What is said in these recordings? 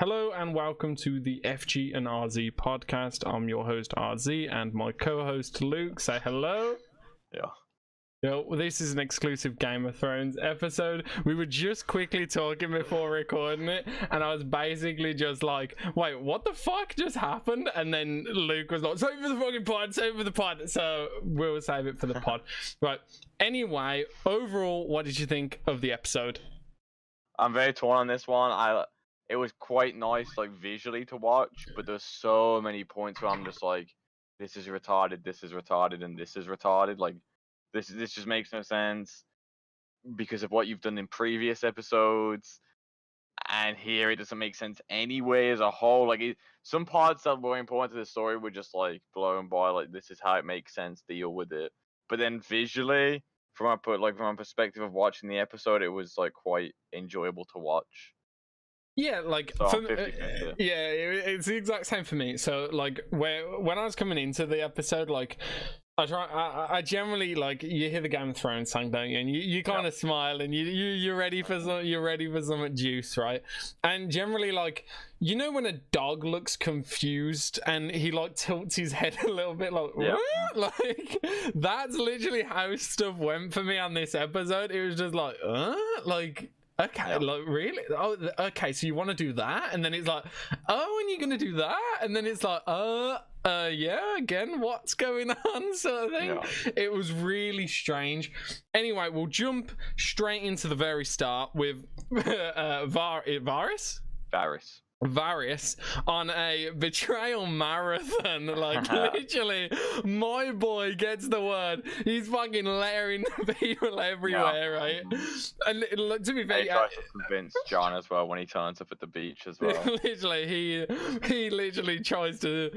Hello and welcome to the FGandRZ podcast. I'm your host RZ and my co-host Luke. Say hello. Yeah. Yo, this is an exclusive Game of Thrones episode. We were just quickly talking before recording it, and I was basically just like, wait, what the fuck just happened? And then Luke was like, save it for the fucking pod, save it for the pod. So we'll save it for the pod. Right. Anyway, overall, what did you think of the episode? I'm very torn on this one. It was quite nice, like, visually to watch, but there's so many points where I'm just like, this is retarded, and this is retarded. Like, this just makes no sense because of what you've done in previous episodes, and here it doesn't make sense anyway as a whole. Like, some parts that were important to the story were just like blown by. Like, this is how it makes sense. Deal with it. But then visually, from a perspective of watching the episode, it was like quite enjoyable to watch. Yeah, like, so for, it's the exact same for me. So, like, when I was coming into the episode, like, I generally, like, you hear the Game of Thrones song, don't you? And you kind of smile, and you're ready for some juice, right? And generally, like, you know when a dog looks confused and he like tilts his head a little bit, like, yeah. Like, that's literally how stuff went for me on this episode. It was just like, like. Okay, like, really? Oh, okay, so you want to do that? And then it's like, oh, and you're going to do that? And then it's like, yeah, again, what's going on? Sort of thing. Yeah. It was really strange. Anyway, we'll jump straight into the very start with Varys on a betrayal marathon. Like, literally, my boy gets the word. He's fucking layering people everywhere, right? And to be fair, he tries to convince Jon as well when he turns up at the beach as well. Literally, he literally tries to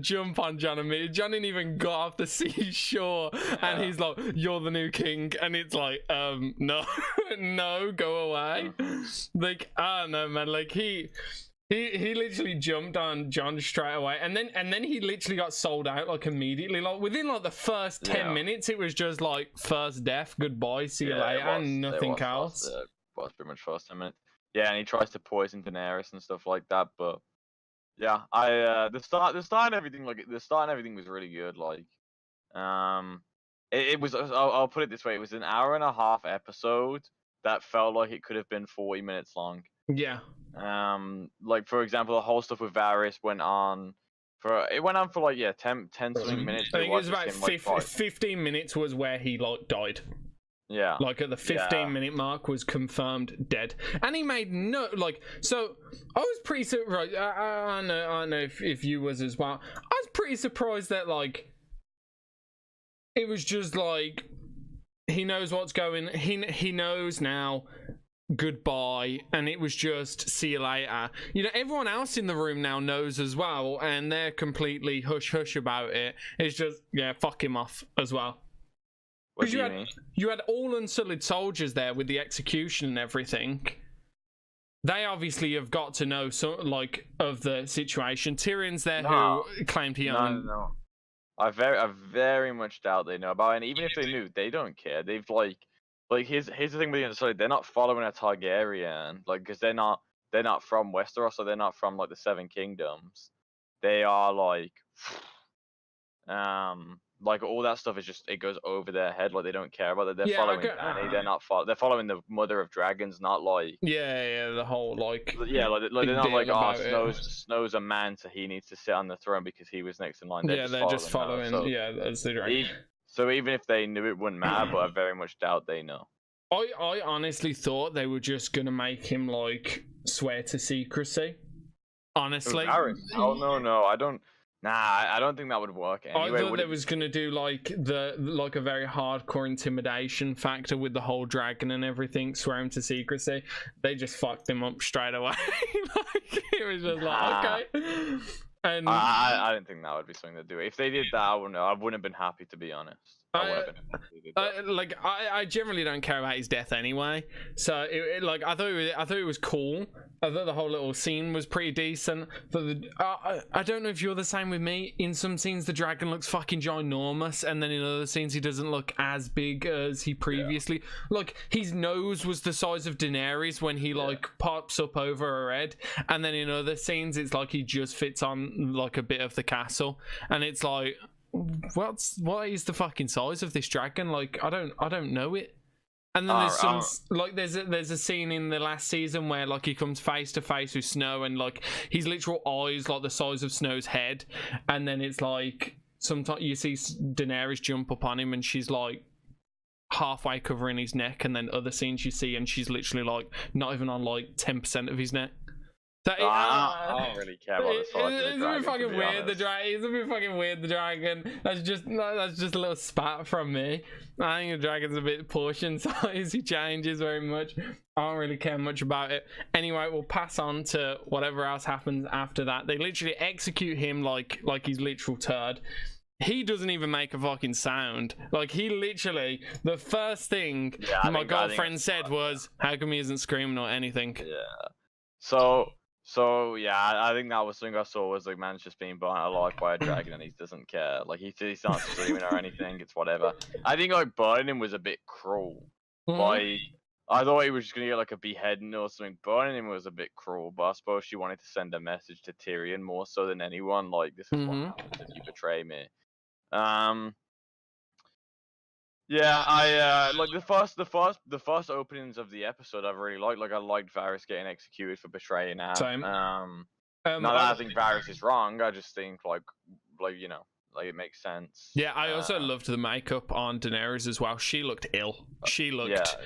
jump on Jon and me. Jon didn't even got off the seashore, and he's like, "You're the new king," and it's like, no, no, go away. Like, I don't know, man. Like, he literally jumped on Jon straight away, and then he literally got sold out like immediately. Like, within like the first 10 minutes, it was just like first death, goodbye, see you later, and nothing else. It was pretty much first 10 minutes. Yeah, and he tries to poison Daenerys and stuff like that. But yeah, the start and everything was really good. Like, it was. I'll put it this way: it was an hour and a half episode that felt like it could have been 40 minutes long. Yeah. Like, for example, the whole stuff with Varys went on for 10 something minutes. I think it was about 15 minutes was where he like died. Yeah. Like, at the 15-minute mark was confirmed dead, and he made no, like, so I was pretty surprised. I know if you was as well. I was pretty surprised that, like, it was just like, he knows what's going. He knows now. Goodbye, and it was just see you later. You know, everyone else in the room now knows as well, and they're completely hush about it. It's just, yeah, fuck him off as well. What do you mean? You had all Unsullied soldiers there with the execution and everything. They obviously have got to know like of the situation. Tyrion's there, who claimed he owned. No. I very much doubt they know about it. And even if they knew, they don't care. They've like here's the thing with the Unsullied. They're not following a Targaryen, like, because they're not from Westeros, so they're not from like the Seven Kingdoms. They are like all that stuff is just, it goes over their head. Like, they don't care about it. They're following Dany. They're following the Mother of Dragons, not like the whole like they're not like, Snow's a man, so he needs to sit on the throne because he was next in line. They're just following. So, that's the dragon. So even if they knew, it wouldn't matter, but I very much doubt they know. I honestly thought they were just gonna make him like swear to secrecy. Honestly. Oh no, I don't. Nah, I don't think that would work anyway. I thought they was gonna do like a very hardcore intimidation factor with the whole dragon and everything, swear him to secrecy. They just fucked him up straight away. Like, it was just like, okay. And I didn't think that would be something to do. If they did that, I wouldn't have been happy, to be honest. I would have been. I generally don't care about his death anyway. So I thought it was cool. I thought the whole little scene was pretty decent. I don't know if you're the same with me. In some scenes, the dragon looks fucking ginormous, and then in other scenes, he doesn't look as big as he previously. Like his nose was the size of Daenerys when he like pops up over her head, and then in other scenes, it's like he just fits on like a bit of the castle, and it's like. What is the fucking size of this dragon? Like I don't know it. And then there's some like there's a scene in the last season where like he comes face to face with Snow and like his literal eyes like the size of Snow's head, and then it's like sometimes you see Daenerys jump up on him and she's like halfway covering his neck, and then other scenes you see and she's literally like not even on like 10% of his neck. I don't really care about the size of the dragon. It's a bit fucking weird. It's a bit fucking weird. The dragon. That's just a little spat from me. I think the dragon's a bit portion size. He changes very much. I don't really care much about it. Anyway, we'll pass on to whatever else happens after that. They literally execute him like he's literal turd. He doesn't even make a fucking sound. Like he literally, the first thing my girlfriend said was, "How come he isn't screaming or anything?" Yeah. So yeah, I think that was something I saw was like man's just being burnt alive by a dragon and he doesn't care. Like he's not screaming or anything. It's whatever. I think like burning him was a bit cruel. Like I thought he was just gonna get like a beheading or something. Burning him was a bit cruel, but I suppose she wanted to send a message to Tyrion more so than anyone. Like this is what happens if you betray me. Yeah, I like the first openings of the episode I really liked. Like I liked Varys getting executed for betraying Anne. Same. Not that I think Varys is wrong. I just think like you know, like it makes sense. Yeah, I also loved the makeup on Daenerys as well. She looked ill. She looked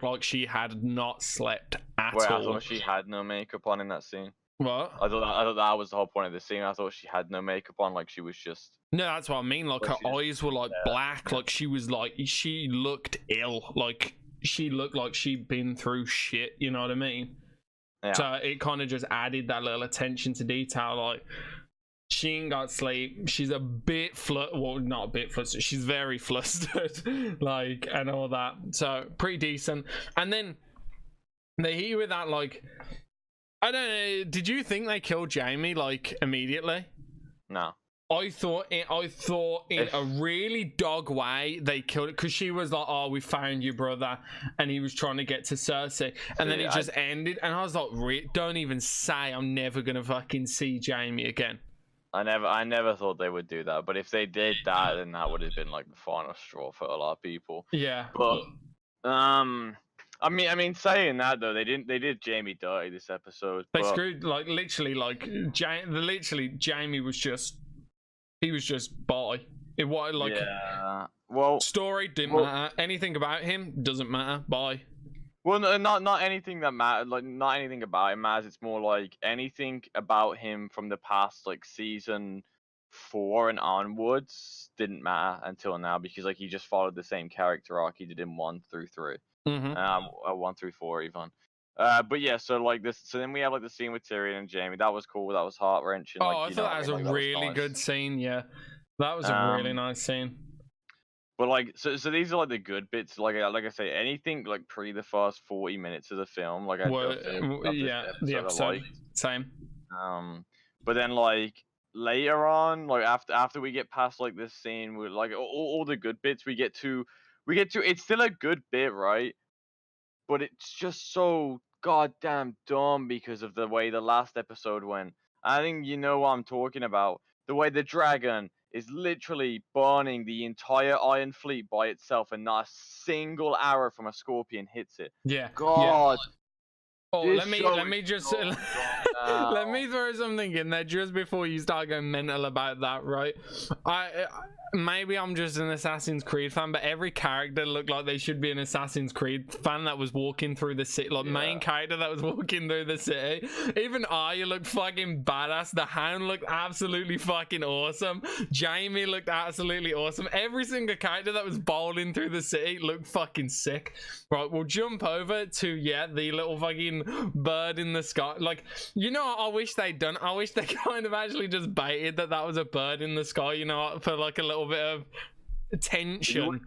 like she had not slept at all. I thought she had no makeup on in that scene. What? I thought that was the whole point of the scene. I thought she had no makeup on, like she was just. No, that's what I mean. Like her eyes were like black. Like she looked ill. Like she looked like she'd been through shit. You know what I mean? Yeah. So it kind of just added that little attention to detail. Like she ain't got sleep. She's a bit not a bit flustered. She's very flustered. Like and all that. So pretty decent. And then they hit you with that like. I don't know. Did you think they killed Jaime like immediately? No. I thought in a really dog way they killed it because she was like, "Oh, we found you, brother," and he was trying to get to Cersei, and then it just ended. And I was like, "Don't even say I'm never gonna fucking see Jaime again." I never thought they would do that, but if they did that, then that would have been like the final straw for a lot of people. Yeah. But I mean, saying that though, they did Jaime dirty this episode. They screwed Jaime was just bye. It was like story didn't matter. Anything about him doesn't matter. Bye. Well, no, not anything that matters. Like not anything about him matters. It's more like anything about him from the past, like season 4 and onwards, didn't matter until now because like he just followed the same character arc he did in 1 through 3. 1 through 4 even. But yeah, so like this. So then we have like the scene with Tyrion and Jaime. That was cool. That was heart wrenching. I thought that was a really good scene. Yeah, that was a really nice scene. But like, so these are like the good bits. Like I say, anything like pre the first 40 minutes of the film, like the episode, same. But then like later on, like after we get past like this scene with like all the good bits, we get to. It's still a good bit, right? But it's just so goddamn dumb because of the way the last episode went. I think you know what I'm talking about. The way the dragon is literally burning the entire Iron Fleet by itself, and not a single arrow from a scorpion hits it. Yeah. God. Yeah. Oh, let me just let me throw something in there just before you start going mental about that, right? Maybe I'm just an Assassin's Creed fan, but every character looked like they should be an Assassin's Creed fan that was walking through the city, like main character that was walking through the city. Even Arya looked fucking badass. The Hound looked absolutely fucking awesome. Jaime looked absolutely awesome. Every single character that was bowling through the city looked fucking sick. Right, we'll jump over to the little fucking bird in the sky. Like, you know what I wish they'd done? I wish they kind of actually just baited that was a bird in the sky, you know, for like a little bit of tension.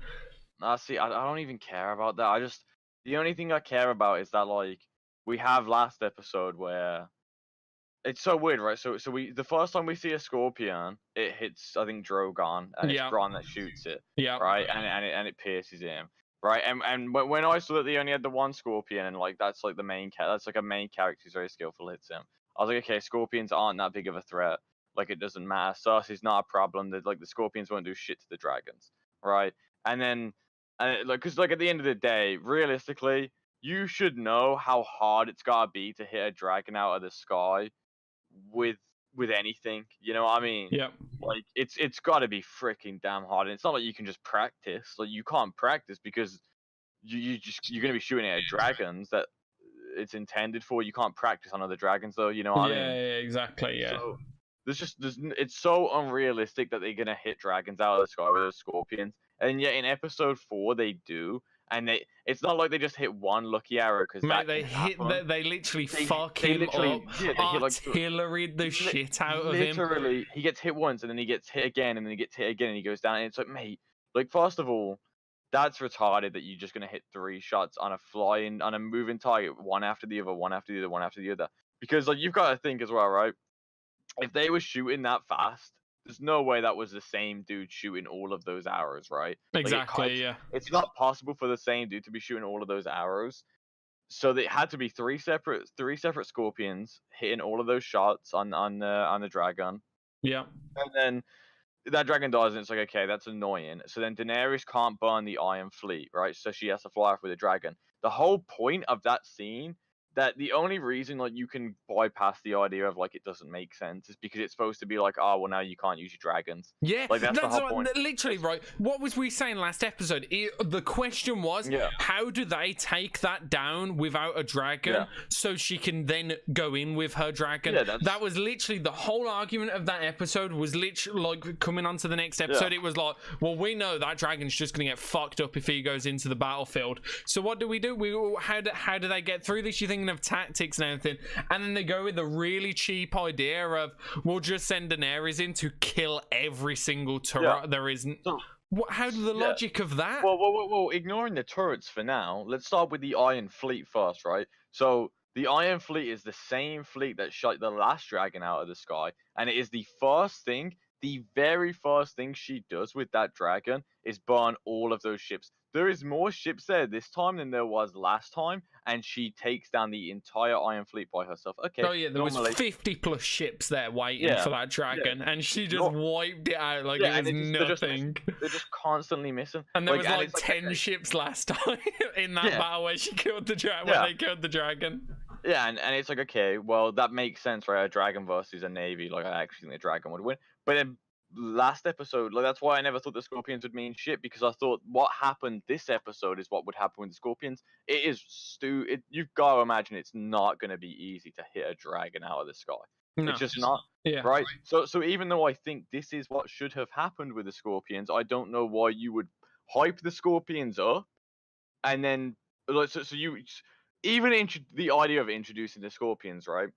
See, I don't even care about that. The only thing I care about is that, like, we have last episode where it's so weird, right? So the first time we see a scorpion, it hits, I think, Drogon, and it's Yeah. Bronn that shoots it, Yeah. right? And it pierces him, right? And when I saw that they only had the one scorpion, and like that's like that's like a main character who's very skillful, hits him. I was like, okay, scorpions aren't that big of a threat. Like, it doesn't matter. Cersei's not a problem. Like, the scorpions won't do shit to the dragons, right? And then, because like at the end of the day, realistically, you should know how hard it's gotta be to hit a dragon out of the sky with anything. You know what I mean? Yeah. Like, it's got to be freaking damn hard, and it's not like you can just practice. Like, you can't practice because you're gonna be shooting at dragons that it's intended for. You can't practice on other dragons, though. You know what I mean? Yeah, exactly. Yeah. So it's so unrealistic that they're gonna hit dragons out of the sky with those scorpions, and yet in episode 4 they do. And it's not like they just hit one lucky arrow, because Mate, they literally fuck him up, artilleried the shit out of him. Literally, he gets hit once, and then he gets hit again, and then he gets hit again, and he goes down. And it's like, mate, like, first of all, that's retarded that you're just gonna hit 3 shots on a moving target, one after the other, one after the other, one after the other. Because, like, you've got to think as well, right? If they were shooting that fast, there's no way that was the same dude shooting all of those arrows, right? Exactly, yeah. It's not possible for the same dude to be shooting all of those arrows. So it had to be three separate scorpions hitting all of those shots on the dragon. Yeah. And then that dragon dies, and it's like, okay, that's annoying. So then Daenerys can't burn the Iron Fleet, right? So she has to fly off with a dragon. The whole point of that scene, that the only reason, like, you can bypass the idea of, like, it doesn't make sense, is because it's supposed to be like, oh, well, now you can't use your dragons. Yeah, like, that's the whole point. Literally, right. What was we saying last episode? The question was, how do they take that down without a dragon, so she can then go in with her dragon? Yeah, that was literally the whole argument of that episode. Was literally like, coming on to the next episode, it was like, well, we know that dragon's just gonna get fucked up if he goes into the battlefield. So what do? How do they get through this? You thinking of tactics and everything, and then they go with the really cheap idea of, we'll just send Daenerys in to kill every single turret there isn't. So, how do the logic of that? Well, ignoring the turrets for now, let's start with the Iron Fleet first, right? So the Iron Fleet is the same fleet that shot the last dragon out of the sky, and it is the very first thing she does with that dragon is burn all of those ships. There is more ships there this time than there was last time, and she takes down the entire Iron Fleet by herself. Okay. Oh yeah, there was 50 plus ships there waiting for that dragon, and she just wiped it out like it was nothing. They're just constantly missing. And there was like 10 ships last time in that battle where she killed the dragon. When they killed the dragon. Yeah, and it's like, okay, well, that makes sense, right? A dragon versus a navy. Like, I actually think the dragon would win. But then last episode, like, that's why I never thought the scorpions would mean shit, because I thought what happened this episode is what would happen with the scorpions. It is you've got to imagine it's not going to be easy to hit a dragon out of the sky. No. It's just not. Right? So even though I think this is what should have happened with the scorpions, I don't know why you would hype the scorpions up, and then so you even the idea of introducing the scorpions, right?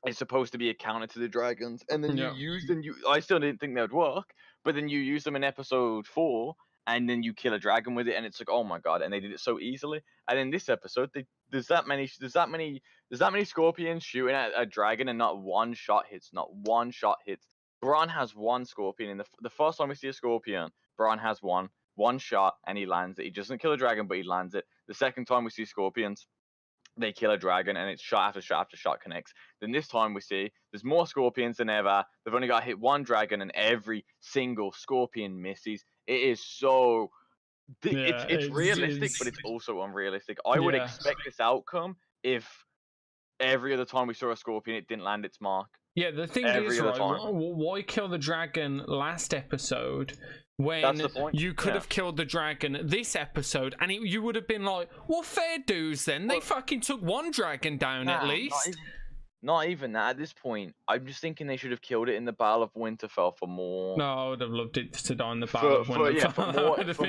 It's supposed to be a counter to the dragons, and then you use them. I still didn't think they'd work, but then you use them in episode 4, and then you kill a dragon with it, and it's like, oh my god! And they did it so easily. And in this episode, there's that many scorpions shooting at a dragon, and not one shot hits. Not one shot hits. Bronn has one scorpion in the first time we see a scorpion. Bronn has one shot, and he lands it. He doesn't kill a dragon, but he lands it. The second time we see scorpions, they kill a dragon, and it's shot after shot after shot connects. Then this time we see there's more scorpions than ever. They've only got to hit one dragon, and every single scorpion misses. It is so... it's realistic, but it's also unrealistic. I would expect this outcome if every other time we saw a scorpion, it didn't land its mark. Yeah, the thing is, right, why kill the dragon last episode when you could have killed the dragon this episode, and you would have been like, well, fair dues then. They fucking took one dragon down at least. Not even that at this point. I'm just thinking they should have killed it in the Battle of Winterfell for more... No, I would have loved it to die in the Battle of Winterfell. For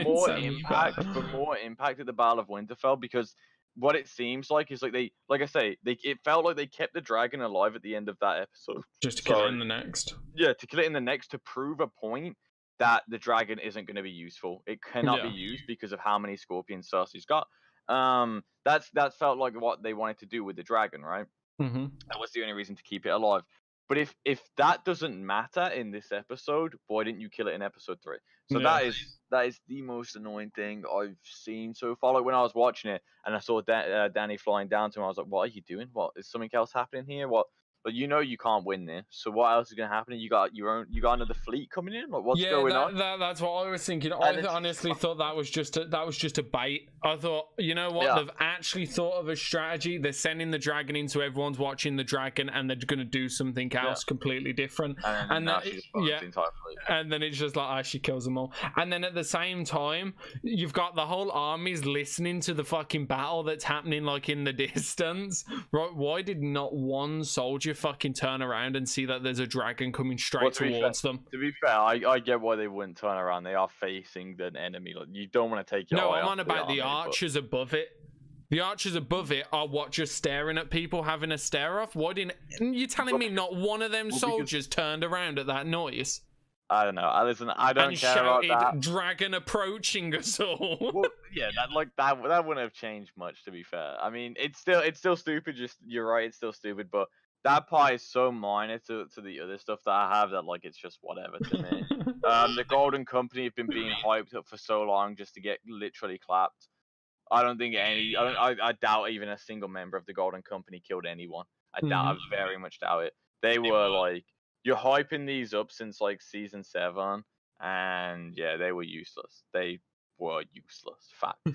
more impact at the Battle of Winterfell, because what it seems like is like it felt like they kept the dragon alive at the end of that episode. Just to kill it in the next. Yeah, to kill it in the next to prove a point. that the dragon isn't going to be useful. It cannot be Yeah. used because of how many scorpions Cersei's got. That felt like what they wanted to do with the dragon, right? Mm-hmm. That was the only reason to keep it alive. But if that doesn't matter in this episode, why didn't you kill it in episode 3? So Yeah. that is the most annoying thing I've seen so far. Like when I was watching it and I saw Danny flying down to him, I was like, "What are you doing? What is something else happening here? What?" But you know you can't win this. So what else is gonna happen? You got another fleet coming in. Like what's going on? That's what I was thinking. And I it's honestly thought that was just a bait. I thought, you know what? Yeah. They've actually thought of a strategy. They're sending the dragon in so everyone's watching the dragon, and they're going to do something else completely different. And now she just burns the entire fleet. And then it's just like, she kills them all. And then at the same time, you've got the whole armies listening to the fucking battle that's happening like in the distance. Right? Why did not one soldier fucking turn around and see that there's a dragon coming straight towards them? To be fair, I get why they wouldn't turn around. They are facing the enemy. Like, you don't want to take your eye I'm off on about the army, archers above it. The archers above it are what, just staring at people, having a stare off? Why didn't you telling me not one of them soldiers turned around at that noise? I don't know. Listen, I don't and care about that. Dragon approaching us all. Well, yeah, that wouldn't have changed much. To be fair, I mean, it's still stupid. Just you're right, it's still stupid. But that part is so minor to the other stuff that I have that like it's just whatever to me. The Golden Company have been being hyped up for so long just to get literally clapped. I don't think I doubt even a single member of the Golden Company killed anyone. I very much doubt it. They were like, you're hyping these up since like season 7, and yeah, they were useless. They were useless. Fact.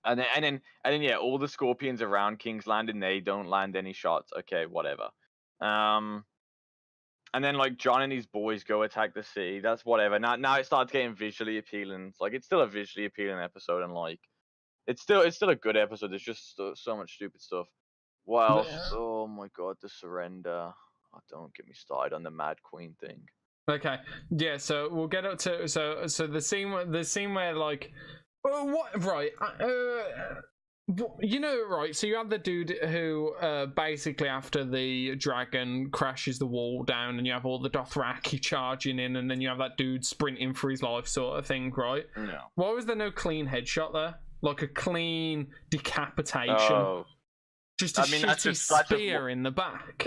And then yeah, all the scorpions around King's Landing, they don't land any shots. Okay, whatever. And then like John and his boys go attack the city. That's whatever. Now it starts getting visually appealing. Like it's still a visually appealing episode, and like it's still a good episode. There's just so much stupid stuff. What else? Oh my god, the surrender. Oh, don't get me started on the Mad Queen thing. Okay, yeah. So we'll get up to so the scene where like, what right? You know, right, so you have the dude who basically after the dragon crashes the wall down and you have all the Dothraki charging in, and then you have that dude sprinting for his life sort of thing, right? No. Why was there no clean headshot there? Like a clean decapitation? Oh. Just a shitty spear in the back.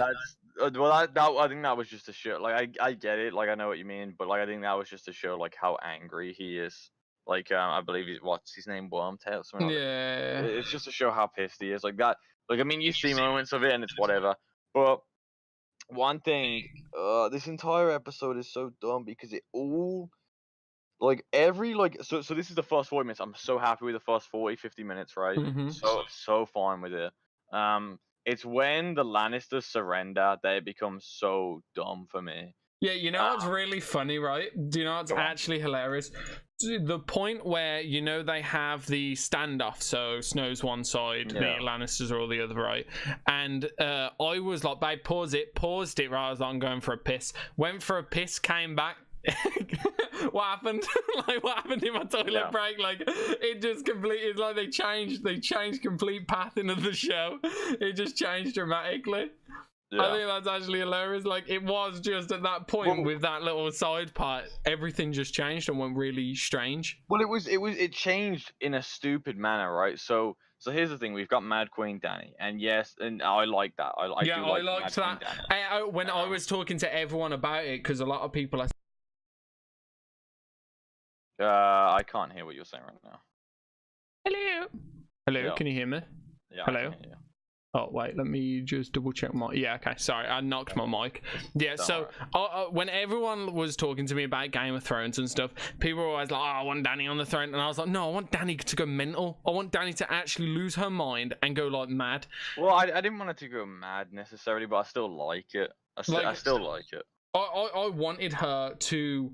Well, I think that was just to show, like, I get it, like, I know what you mean, but, like, I think that was just to show, like, how angry he is. Like, I believe what's his name, Wormtail, something like that. It's just to show how pissed he is, like that. Like, I mean, you see moments of it, and it's whatever. But one thing, this entire episode is so dumb because it all, like, so this is the first 40 minutes. I'm so happy with the first 40, 50 minutes, right? So fine with it. It's when the Lannisters surrender that it becomes so dumb for me. Yeah, you know what's really funny, right? Do you know what's actually hilarious? The point where, you know, they have the standoff, so Snow's one side, the Lannisters are all the other, right? And I was like, babe, paused it, right? I was like, I'm going for a piss. Went for a piss, came back. What happened? Like, what happened in my toilet break? Like, it just completely, like, they changed complete pathing of the show. It just changed dramatically. Yeah. I think that's actually hilarious. Like, it was just at that point with that little side part, everything just changed and went really strange. Well, it changed in a stupid manner, right? So here's the thing: we've got Mad Queen Danny, and yes, and I like that. I liked that. When I was talking to everyone about it, because a lot of people are. I can't hear what you're saying right now. Hello, yeah. Can you hear me? Yeah. Hello. Oh wait, let me just double check my. Yeah, okay. Sorry, I knocked my mic. Yeah, so when everyone was talking to me about Game of Thrones and stuff, people were always like, "Oh, I want Dany on the throne," and I was like, "No, I want Dany to go mental. I want Dany to actually lose her mind and go like mad." Well, I didn't want it to go mad necessarily, but I still like it. I still like it. I wanted her to.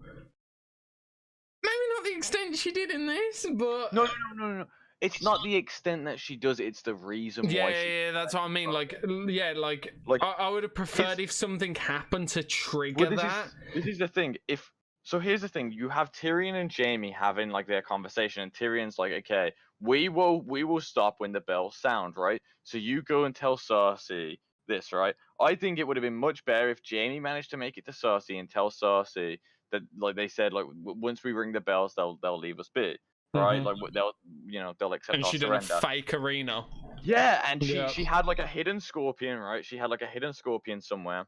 Maybe not the extent she did in this, but no. It's not the extent that she does it, it's the reason why. Yeah, that's what I mean. Like I would have preferred if something happened to trigger that. This is the thing. Here's the thing. You have Tyrion and Jaime having like their conversation, and Tyrion's like, okay, we will stop when the bells sound, right? So you go and tell Cersei this, right? I think it would have been much better if Jaime managed to make it to Cersei and tell Cersei that like they said like once we ring the bells, they'll leave us be, right? Like they'll accept And our she did a surrender. fake arena. Yeah, and Yeah. she had like a hidden scorpion, right? She had like a hidden scorpion somewhere.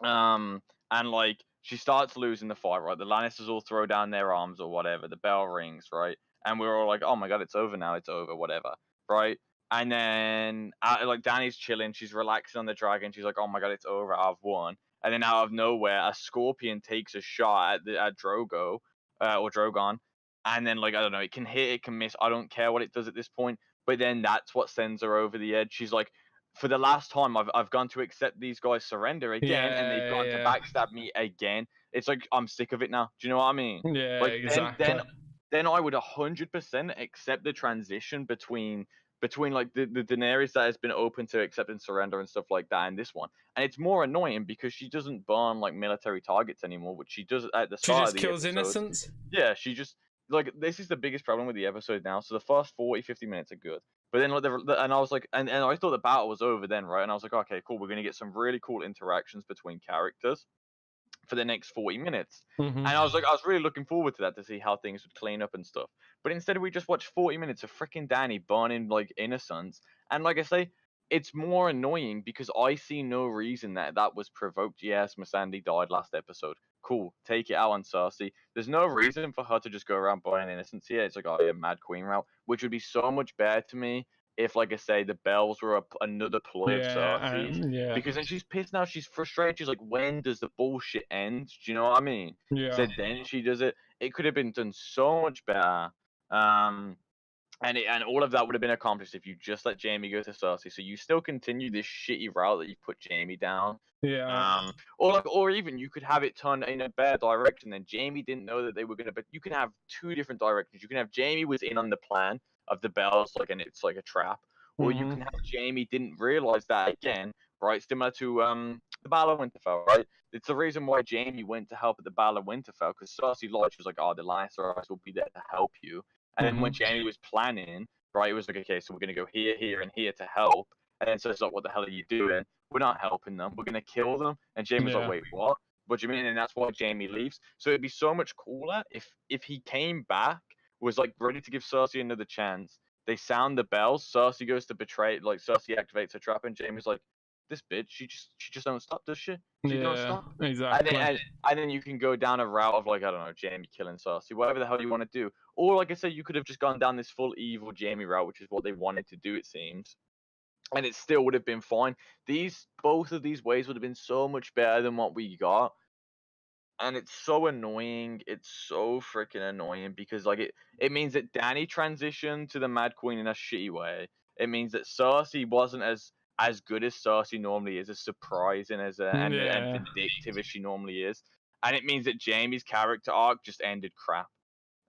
And like she starts losing the fight, right? The Lannisters all throw down their arms or whatever. The bell rings, right? And we're all like, "Oh my god, it's over now. It's over, whatever." Right? And then like Dany's chilling, she's relaxing on the dragon. She's like, "Oh my god, it's over. I've won." And then out of nowhere, a scorpion takes a shot at Drogo or Drogon, and then like I don't know, it can hit, it can miss. I don't care what it does at this point. But then that's what sends her over the edge. She's like, for the last time I've gone to accept these guys surrender again, and they've gone to backstab me again. It's like I'm sick of it now. Do you know what I mean? Yeah, Like exactly. then I would 100% accept the transition between like the Daenerys that has been open to accepting surrender and stuff like that, and this one. And it's more annoying because she doesn't burn like military targets anymore, which she does at the She start just of the kills episode. innocents. Yeah, she just like this is the biggest problem with the episode now. So the first 40-50 minutes are good. But then like and I was like and I thought the battle was over then, right? And I was like, okay, cool, we're gonna get some really cool interactions between characters for the next 40 minutes. And I was really looking forward to that, to see how things would clean up and stuff. But instead we just watched 40 minutes of freaking Dany burning like innocents. And like I say, it's more annoying because I see no reason that was provoked. Yes, Missandei died last episode. Cool, take it out on Cersei. There's no reason for her to just go around burning innocents here. It's like, oh yeah, Mad Queen route, which would be so much better to me if, like I say, the bells were another ploy of Cersei's. Because then she's pissed now, she's frustrated. She's like, when does the bullshit end? Do you know what I mean? Yeah. So then she does it. It could have been done so much better. And all of that would have been accomplished if you just let Jaime go to Cersei. So you still continue this shitty route that you put Jaime down. Yeah. Or even you could have it turn in a better direction. Then Jaime didn't know that they were gonna. But you can have two different directions. You can have Jaime was in on the plan of the bells, like, and it's like a trap. Or you can have Jaime didn't realize that again, right? Similar to the Battle of Winterfell, right? It's the reason why Jaime went to help at the Battle of Winterfell, because Cersei lied. She was like, "Oh, the Lannisters will be there to help you." And then when Jaime was planning, right, it was like, okay, so we're gonna go here, here, and here to help. And then so it's like, what the hell are you doing? We're not helping them. We're gonna kill them. And Jaime was like, wait, what? What do you mean? And that's why Jaime leaves. So it'd be so much cooler if he came back, was like ready to give Cersei another chance. They sound the bells. Cersei goes to betray, like Cersei activates her trap, and Jaime's like, this bitch, she just don't stop, does she? She don't stop. Exactly. And then you can go down a route of like, I don't know, Jaime killing Cersei, whatever the hell you want to do. Or like I said, you could have just gone down this full evil Jaime route, which is what they wanted to do, it seems. And it still would have been fine. Both of these ways would have been so much better than what we got. And it's so annoying. It's so freaking annoying because like it means that Dany transitioned to the Mad Queen in a shitty way. It means that Cersei wasn't as good as Cersei normally is, as surprising and vindictive as she normally is. And it means that Jaime's character arc just ended crap.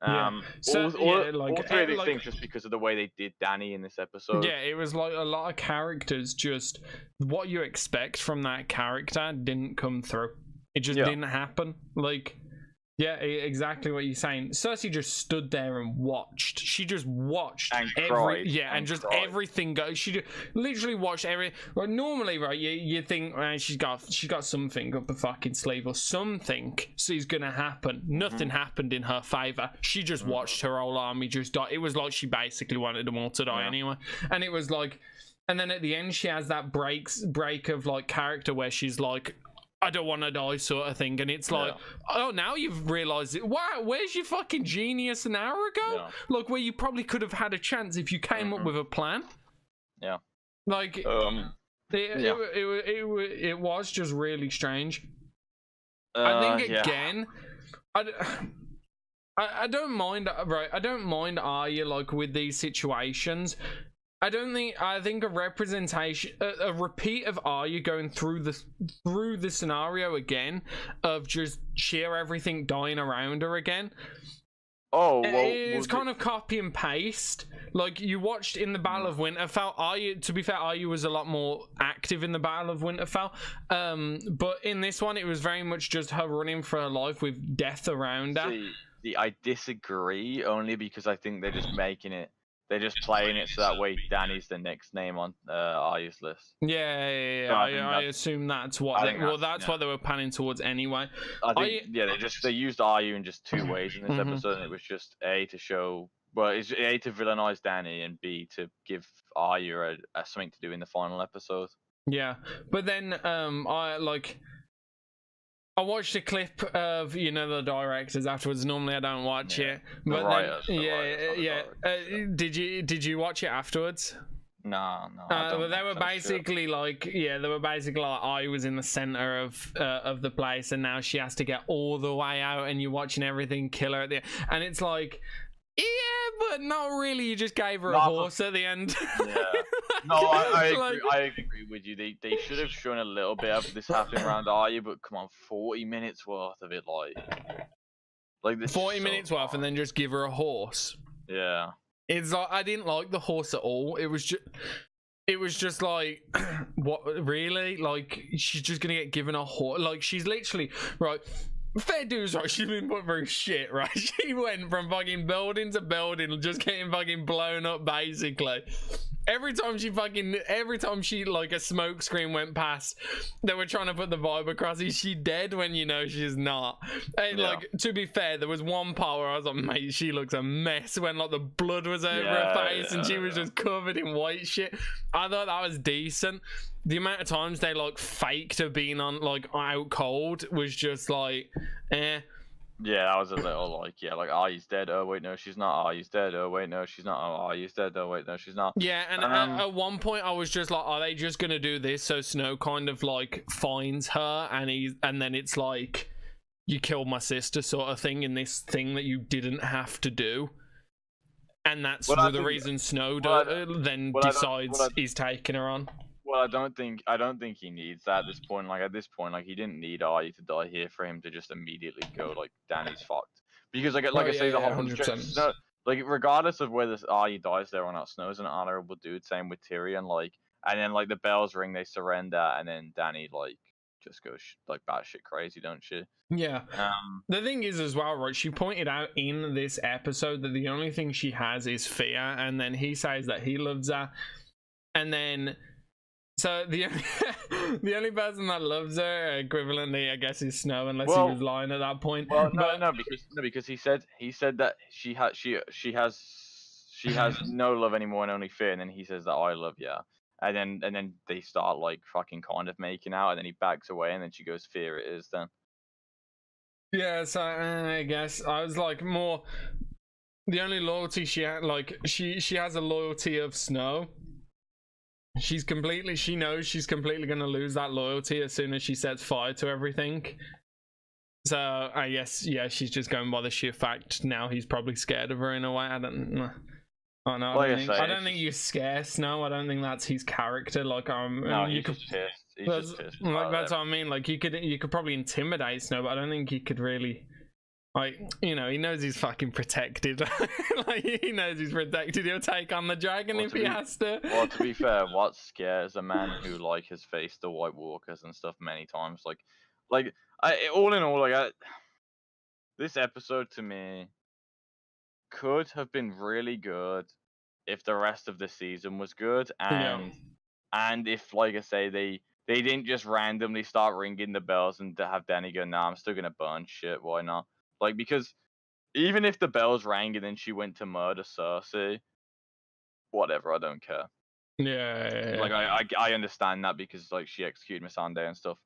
All three of these things just because of the way they did Dany in this episode. Yeah, it was like a lot of characters, just what you expect from that character didn't come through. It just didn't happen. Like, yeah, exactly what you're saying. Cersei just stood there and watched. She just watched and cried. Everything go. She just literally watched every. Well, normally, right? You think, man, she's got something up her fucking sleeve or something. Is gonna happen. Nothing happened in her favor. She just watched her whole army just die. It was like she basically wanted them all to die anyway. And it was like, and then at the end, she has that break of like character where she's like, I don't want to die, sort of thing. And it's like, oh, now you've realized it. Wow, where's your fucking genius an hour ago? Like, where you probably could have had a chance if you came up with a plan. Yeah. Like, it was just really strange. I think again, I don't mind, right? I don't mind Arya, like, with these situations. I think a representation, a repeat of Arya going through the scenario again of just sheer everything dying around her again. Oh, well, it's kind of copy and paste. Like you watched in the Battle of Winterfell, Arya. To be fair, Arya was a lot more active in the Battle of Winterfell. But in this one, it was very much just her running for her life with death around her. See, I disagree only because I think they're just making it. they're just playing it so that way Danny's the next name on Aryu's list. Yeah. So I assume that's what. That's what they were panning towards anyway. I think they used Aryu in just two ways in this episode, and it was just A, to show, well, it's A, to villainize Danny, and B, to give Aryu something to do in the final episode. Yeah, but then I watched a clip of the directors afterwards. Normally I don't watch it, but the writers, did you watch it afterwards? No. Well, they were basically I was in the center of the place, and now she has to get all the way out, and you're watching everything kill her at the end, and it's like, yeah, but not really. You just gave her a horse at the end. Yeah. No, I agree with you. They should have shown a little bit of this happening around Arya, but come on, 40 minutes worth of it, like this 40 minutes worth, and then just give her a horse. Yeah. It's like, I didn't like the horse at all. It was just like, what, really? Like, she's just gonna get given a horse? Like, she's literally, right, fair dues, right, she's been put through shit, right? She went from fucking building to building, just getting fucking blown up, basically. Every time she like a smoke screen went past, they were trying to put the vibe across. Is she dead when she's not? And like, to be fair, there was one part where I was like, mate, she looks a mess, when like the blood was over her face and she was just covered in white shit. I thought that was decent. The amount of times they like faked her being on like out cold was just like, eh. Yeah, that was a little like, Aryu's dead. Oh wait, no, she's not. Aryu's dead. Oh wait, no, she's not. Oh, Aryu's dead. Oh wait, no, she's not. Yeah, and at one point I was just like, are they just gonna do this so Snow kind of like finds her, and then it's like, you killed my sister sort of thing in this thing that you didn't have to do, and that's the reason Snow decides he's taking her on. Well, I don't think he needs that at this point. Like, at this point, like, he didn't need Arya to die here for him to just immediately go like, Danny's fucked. Because like I say, the whole 100%. Snow, like, regardless of whether Arya dies there or not, Snow's an honorable dude. Same with Tyrion. Like, and then like the bells ring, they surrender, and then Danny like just goes like batshit crazy, don't she? Yeah. The thing is as well, right? She pointed out in this episode that the only thing she has is fear, and then he says that he loves her, and then. So the only person that loves her, equivalently, I guess, is Snow, unless he was lying at that point. Well, because he said that she has no love anymore and only fear, and then he says that I love you, and then they start like fucking kind of making out, and then he backs away, and then she goes, fear it is then. Yeah, so I guess I was like, more the only loyalty she had, like she has a loyalty of Snow. She knows she's completely going to lose that loyalty as soon as she sets fire to everything. So I guess, yeah, she's just going by the sheer fact now he's probably scared of her in a way. I don't know. I don't think you scare Snow. I don't think that's his character. Like, no, he's just pissed. He's just pissed. Like, that's what I mean. Like, you could probably intimidate Snow, but I don't think he could really. Like, he knows he's fucking protected. Like, he knows he's protected. He'll take on the dragon if he has to. Well, to be fair, what scares a man who like has faced the White Walkers and stuff many times? All in all, this episode to me could have been really good if the rest of the season was good, and if, like I say, they didn't just randomly start ringing the bells and have Danny go, nah, I'm still gonna burn shit. Why not? Like, because even if the bells rang and then she went to murder Cersei, whatever, I don't care. Yeah. Like, I understand that because, like, she executed Missandei and stuff.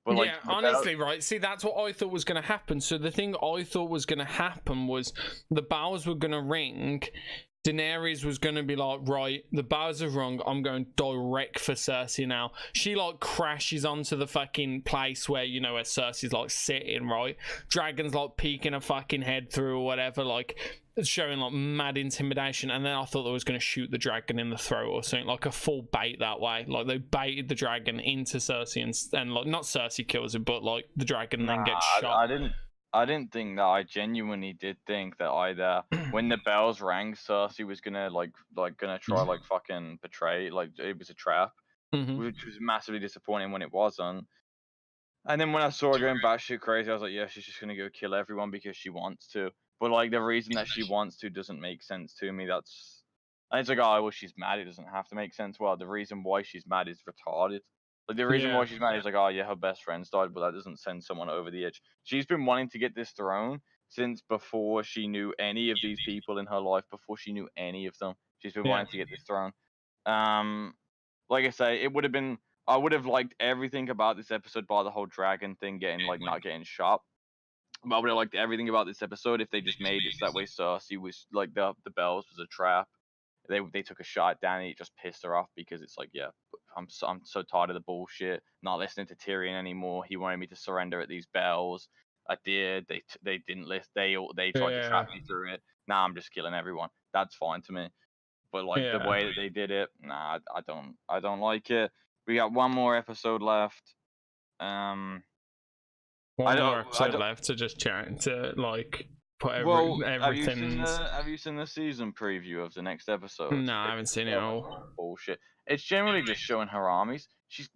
But, like, yeah, honestly, right? See, that's what I thought was going to happen. So the thing I thought was going to happen was the bells were going to ring. Daenerys was going to be like, right, the bells are rung, I'm going direct for Cersei now. She like crashes onto the fucking place where, where Cersei's like sitting, right? Dragon's like peeking her fucking head through or whatever, like showing like mad intimidation. And then I thought they was going to shoot the dragon in the throat or something, like a full bait that way. Like they baited the dragon into Cersei and like, not Cersei kills him, but like the dragon then gets shot. I didn't think that. I genuinely did think that either when the bells rang, Cersei was gonna gonna try like fucking betray, like it was a trap, which was massively disappointing when it wasn't. And then when I saw her going batshit crazy, I was like, yeah, she's just gonna go kill everyone because she wants to. But like the reason that she wants to doesn't make sense to me. And it's like, oh, well, she's mad. It doesn't have to make sense. Well, the reason why she's mad is retarded. Like, the reason why she's mad is like, oh, yeah, her best friend's died, but that doesn't send someone over the edge. She's been wanting to get this throne since before she knew any of these people in her life, before she knew any of them. She's been wanting to get this throne. Like I say, it would have been, I would have liked everything about this episode, by the whole dragon thing getting, like, not getting shot. But I would have liked everything about this episode if they just made it so that way Cersei was, like, the bells was a trap. They took a shot at Dany, it just pissed her off because it's like, yeah, I'm so tired of the bullshit, not listening to Tyrion anymore. He wanted me to surrender at these bells. I did. They didn't list. They tried to trap me through it. Now I'm just killing everyone. That's fine to me. But like the way that they did it, nah, I don't like it. We got one more episode left. One more episode left to just chat to like put everything. Have you seen the season preview of the next episode? No, I haven't seen it all. Bullshit. It's generally just showing her armies. She's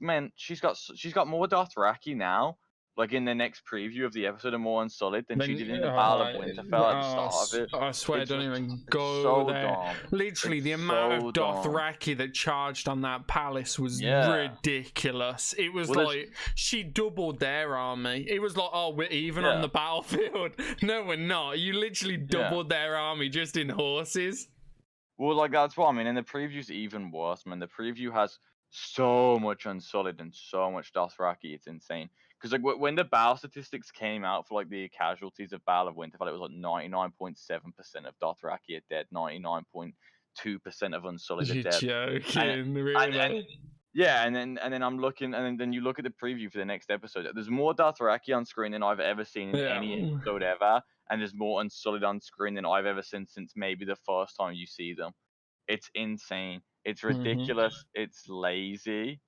got more Dothraki now, like in the next preview of the episode, and more Unsullied than she did in the Battle of Winterfell at the start of it. I swear, don't even go there. Dumb. Literally, the amount of Dothraki that charged on that palace was ridiculous. It was like she doubled their army. It was like, oh, we're even on the battlefield. No, we're not. You literally doubled their army just in horses. Well, like, that's what I mean. And the preview's even worse, man. The preview has so much Unsullied and so much Dothraki. It's insane. Because, like, when the battle statistics came out for, like, the casualties of Battle of Winterfell, it was, like, 99.7% of Dothraki are dead, 99.2% of Unsullied are dead. You're joking, really? Yeah, and then I'm looking, and then you look at the preview for the next episode. There's more Dothraki on screen than I've ever seen in any episode ever, and there's more Unsullied on screen than I've ever seen since maybe the first time you see them. It's insane. It's ridiculous. It's lazy.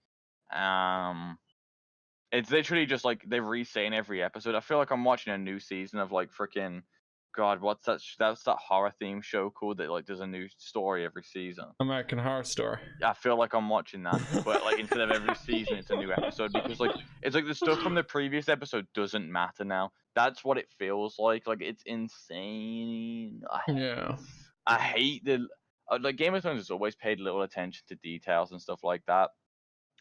It's literally just like they're re-saying every episode. I feel like I'm watching a new season of like freaking God, what's that? That's that horror theme show called that like there's a new story every season. American Horror Story. I feel like I'm watching that, but like instead of every season, it's a new episode because like it's like the stuff from the previous episode doesn't matter now. That's what it feels like. Like it's insane. I hate the like Game of Thrones has always paid little attention to details and stuff like that.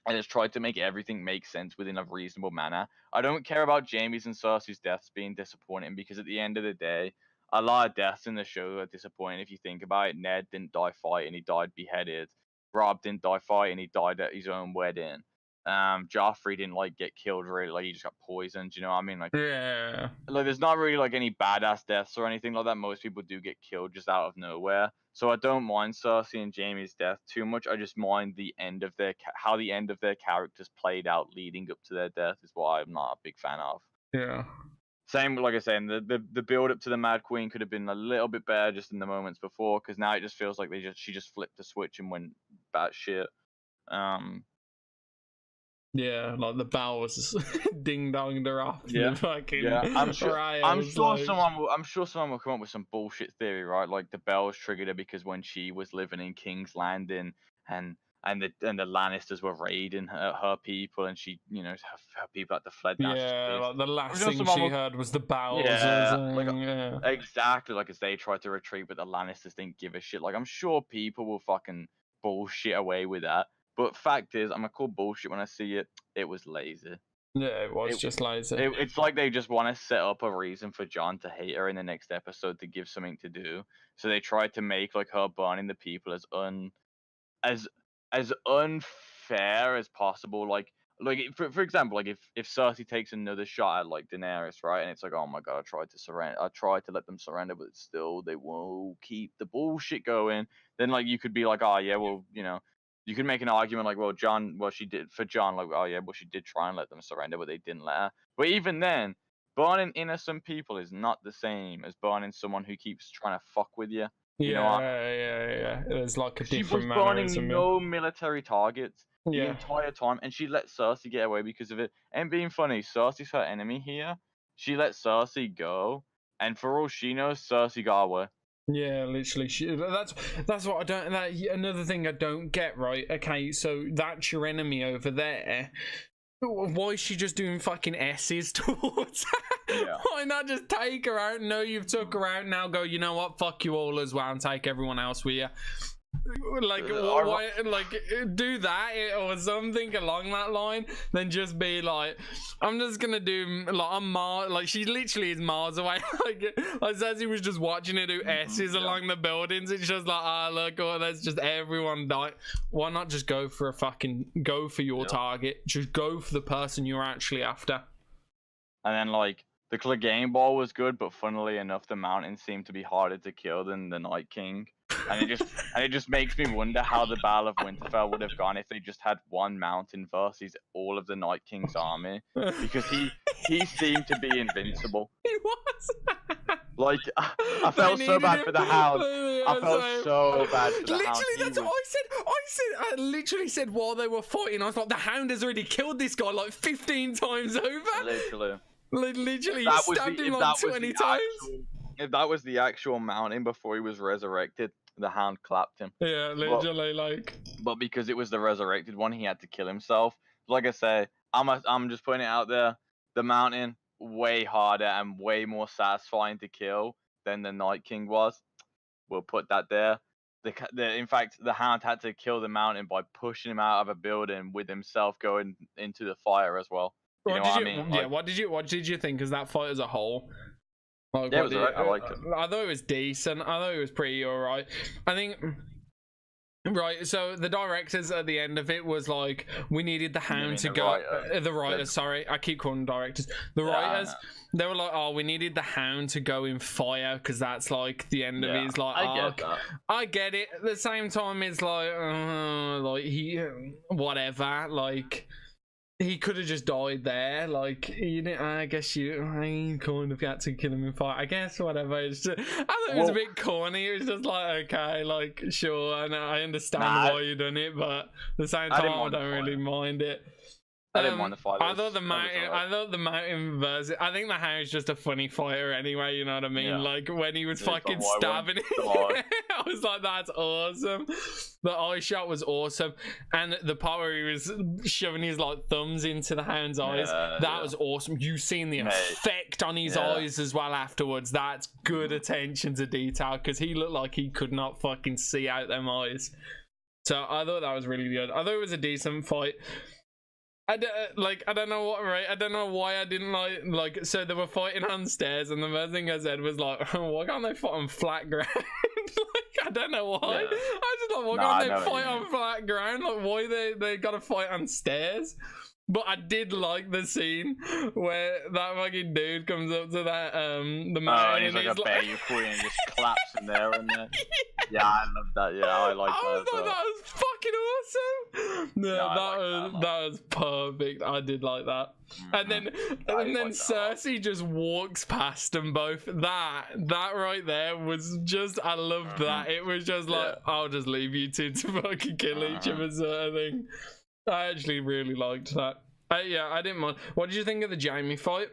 And it's tried to make everything make sense within a reasonable manner. I don't care about Jaime's and Cersei's deaths being disappointing because at the end of the day, a lot of deaths in the show are disappointing if you think about it. Ned didn't die fighting, he died beheaded. Robb didn't die fighting, he died at his own wedding. Joffrey didn't like get killed really, like he just got poisoned, you know what I mean? Like like there's not really like any badass deaths or anything like that. Most people do get killed just out of nowhere. So I don't mind Cersei and Jaime's death too much. I just mind the end of their how the end of their characters played out leading up to their death is what I'm not a big fan of. Same, like I said, the build up to the Mad Queen could have been a little bit better just in the moments before, because now it just feels like she just flipped the switch and went batshit. Yeah, like the bells ding donged her off. I'm sure someone will come up with some bullshit theory, right? Like the bells triggered her because when she was living in King's Landing and the Lannisters were raiding her people, and she, you know, her people had to fled. Like the last thing she heard was the bells. Exactly. Like as they tried to retreat, but the Lannisters didn't give a shit. Like I'm sure people will fucking bullshit away with that. But fact is, I'm gonna call bullshit when I see it. It was lazy. Yeah, it was just lazy. It's like they just want to set up a reason for Jon to hate her in the next episode to give something to do. So they tried to make like her burning the people as unfair as possible. Like for example, like if Cersei takes another shot at like Daenerys, right, and it's like, oh my god, I tried to let them surrender, but still they won't keep the bullshit going. Then like you could be like, oh yeah, well, you know. You could make an argument like, well, she did for Jon, like, oh yeah, well, she did try and let them surrender, but they didn't let her. But even then, burning innocent people is not the same as burning someone who keeps trying to fuck with you. Yeah. There's like a different. She was burning no military targets the entire time, and she let Cersei get away because of it. And being funny, Cersei's her enemy here. She let Cersei go, and for all she knows, Cersei got away. Yeah, literally. That's what I don't. Another thing I don't get, right? Okay, so that's your enemy over there. Why is she just doing fucking S's towards her? Why not just take her out? No, you've took her out. Now go, you know what? Fuck you all as well and take everyone else with you. Like, why, like, do that or something along that line, then just be like, I'm just gonna do, like, I'm Mars, like, she literally is miles away. Like says he was just watching her do S's along the buildings. It's just like, look, oh, there's just everyone die. Why not just go for your target? Just go for the person you're actually after. And then, like, the Clegane ball was good, but funnily enough, the mountain seemed to be harder to kill than the Night King. And it just makes me wonder how the Battle of Winterfell would have gone if they just had one mountain versus all of the Night King's army, because he seemed to be invincible. He was. Like, I felt so bad for the Hound. I felt so bad for the Hound. Literally, that's what I said. I literally said while they were fighting, I was like, the Hound has already killed this guy like 15 times over. Literally. Like, literally, he stabbed him like 20 times. If that was the actual mountain before he was resurrected, the Hound clapped him. Yeah, literally, But because it was the resurrected one, he had to kill himself. Like I say, I'm just putting it out there. The mountain, way harder and way more satisfying to kill than the Night King was. We'll put that there. In fact, the Hound had to kill the mountain by pushing him out of a building with himself going into the fire as well. You know what I mean? Yeah, what did you think of that fight as a whole? Like, yeah, it was alright. I liked it. I thought it was decent. I thought it was pretty alright. I think. Right, so the directors at the end of it was like, we needed the Hound to go. The writers, sorry, I keep calling them directors. The writers, they were like, oh, we needed the Hound to go in fire because that's like the end of his like arc. I get it. At the same time, it's like he, whatever, like. He could have just died there. Like, you know, I guess you kind of got to kill him in fire. I guess, whatever. It's just, I thought it was a bit corny. It was just like, okay, like, sure, and I understand why you done it, but at the same time, I don't really mind it. I didn't mind the fight. I thought the mountain versus. I think the Hound's just a funny fighter anyway. You know what I mean? Yeah. Like when he was fucking stabbing it, I was like, "That's awesome." The eye shot was awesome, and the part where he was shoving his like thumbs into the Hound's eyes, that was awesome. You seen the effect on his eyes as well afterwards. That's good attention to detail because he looked like he could not fucking see out them eyes. So I thought that was really good. I thought it was a decent fight. I don't know what, right? I don't know why I didn't like. So they were fighting on stairs, and the first thing I said was like, "Why can't they fight on flat ground?" Like, I don't know why. I just like, why can't they fight on flat ground? Like, why they gotta fight on stairs? But I did like the scene where that fucking dude comes up to that the man and he's like a bear queen and just claps in there and there. Yeah, I love that. Yeah, I like that. I thought that was fucking awesome. No, that was perfect. I did like that. And then Cersei just walks past them both. That right there was just, I loved that. It was just like, I'll just leave you two to fucking kill each other sort of thing. I actually really liked that. Yeah, I didn't mind. What did you think of the Jaime fight?